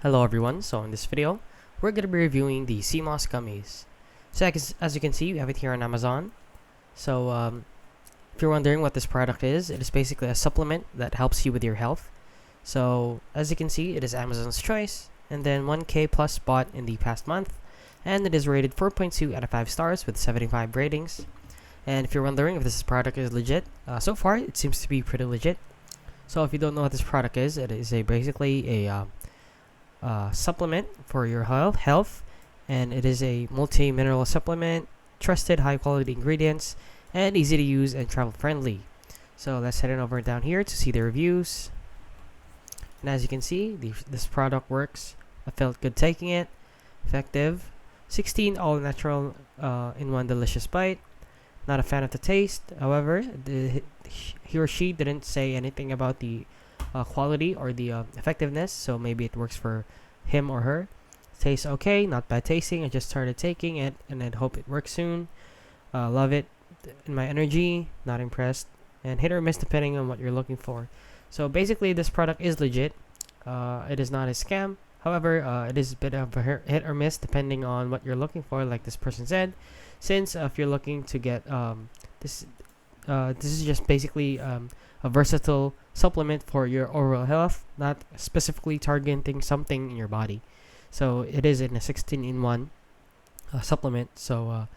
Hello everyone, so in this video, we're going to be reviewing the CMOS gummies. So as you can see, we have it here on Amazon. So if you're wondering what this product is, it is basically a supplement that helps you with your health. So as you can see, it is Amazon's choice, and then 1K plus bought in the past month, and it is rated 4.2 out of 5 stars with 75 ratings. And if you're wondering if this product is legit, so far it seems to be pretty legit. So if you don't know what this product is, it is basically a supplement for your health, and it is a multi-mineral supplement, trusted high-quality ingredients, and easy to use and travel-friendly. So let's head on over down here to see the reviews. And as you can see, this product works. I felt good taking it. Effective. 16 all-natural in one delicious bite. Not a fan of the taste. However, he or she didn't say anything about the quality or the effectiveness, so maybe it works for him or her. Tastes okay, not bad tasting. I just started taking it and I hope it works soon. Love it. In my energy, not impressed. And hit or miss depending on what you're looking for. So basically, this product is legit. It is not a scam. However, it is a bit of a hit or miss depending on what you're looking for, like this person said. Since if you're looking to get this is just basically a versatile supplement for your overall health, not specifically targeting something in your body. So it is in a 16-in-1 supplement. So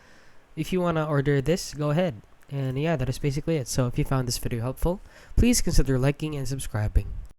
if you want to order this, go ahead. And yeah, that is basically it. So if you found this video helpful, please consider liking and subscribing.